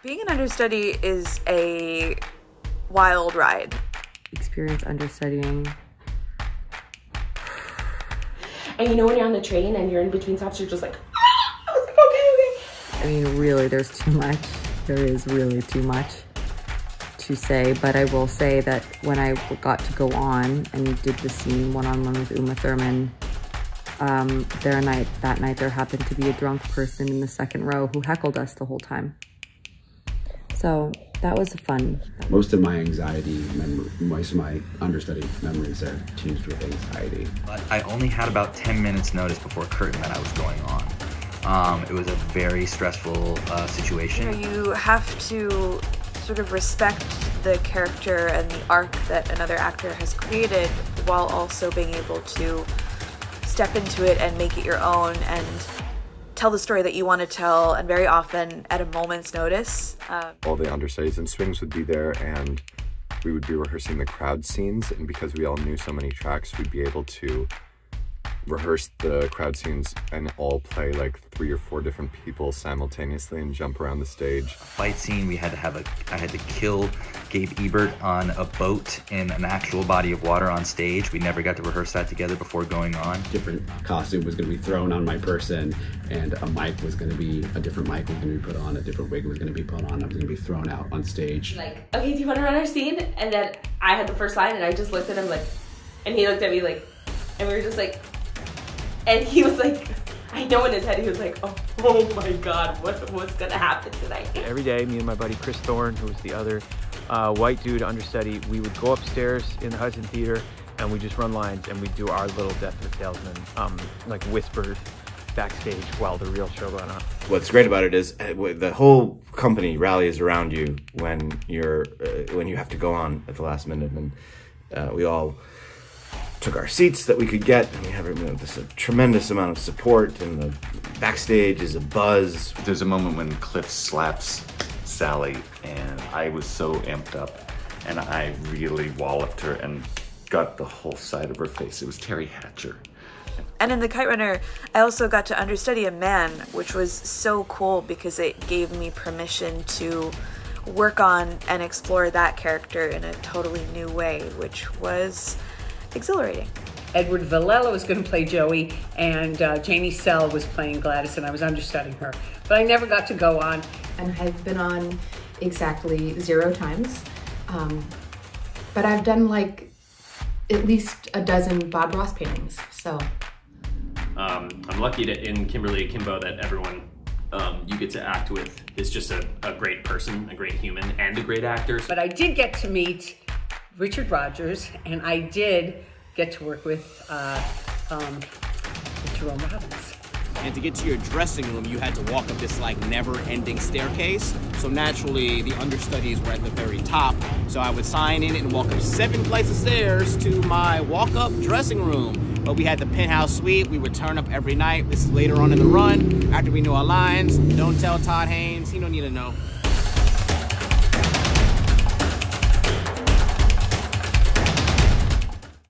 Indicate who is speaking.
Speaker 1: Being an understudy is a wild ride.
Speaker 2: Experience understudying.
Speaker 3: And you know when you're on the train and you're in between stops, you're just like, ah! I was like, okay.
Speaker 2: I mean, really, there's too much. There is really too much to say, but I will say that when I got to go on and did the scene one-on-one with Uma Thurman, that night there happened to be a drunk person in the second row who heckled us the whole time. So that was fun.
Speaker 4: Most of my anxiety, most of my understudy memories are tinged with anxiety.
Speaker 5: I only had about 10 minutes notice before curtain that I was going on. It was a very stressful situation.
Speaker 1: You have to sort of respect the character and the arc that another actor has created while also being able to step into it and make it your own and tell the story that you want to tell, and very often at a moment's notice.
Speaker 6: All the understudies and swings would be there, and we would be rehearsing the crowd scenes, and because we all knew so many tracks, we'd be able to rehearse the crowd scenes and all play like 3 or 4 different people simultaneously and jump around the stage.
Speaker 5: Fight scene, I had to kill Gabe Ebert on a boat in an actual body of water on stage. We never got to rehearse that together before going on.
Speaker 4: Different costume was going to be thrown on my person, and a different mic was going to be put on, a different wig was going to be put on, I was going to be thrown out on stage.
Speaker 3: Like, okay, do you want to run our scene? And then I had the first line and I just looked at him like, and he looked at me like, and we were just like, and he was like, I know in his head, he was like, oh my God, what's gonna happen tonight?
Speaker 7: Every day, me and my buddy Chris Thorne, who was the other white dude understudy, we would go upstairs in the Hudson Theater and we just run lines and we'd do our little Death of a Salesman, like whispered backstage while the real show going on.
Speaker 8: What's great about it is the whole company rallies around you when you have to go on at the last minute, and we all took our seats that we could get, and we have this tremendous amount of support, and the backstage is a buzz.
Speaker 9: There's a moment when Cliff slaps Sally, and I was so amped up, and I really walloped her and got the whole side of her face. It was Terry Hatcher.
Speaker 1: And in The Kite Runner, I also got to understudy a man, which was so cool because it gave me permission to work on and explore that character in a totally new way, which was exhilarating.
Speaker 10: Edward Villella was going to play Joey, and Janie Sell was playing Gladys, and I was understudying her. But I never got to go on.
Speaker 11: And I've been on exactly 0 times. But I've done like at least a dozen Bob Ross paintings, so.
Speaker 12: I'm lucky to, in Kimberly Akimbo, that everyone you get to act with is just a great person, a great human, and a great actor.
Speaker 10: But I did get to meet Richard Rogers, and I did get to work with Jerome Robbins.
Speaker 13: And to get to your dressing room, you had to walk up this like never-ending staircase. So naturally, the understudies were at the very top. So I would sign in and walk up 7 flights of stairs to my walk-up dressing room. But we had the penthouse suite. We would turn up every night. This is later on in the run, after we knew our lines. Don't tell Todd Haynes. He don't need to know.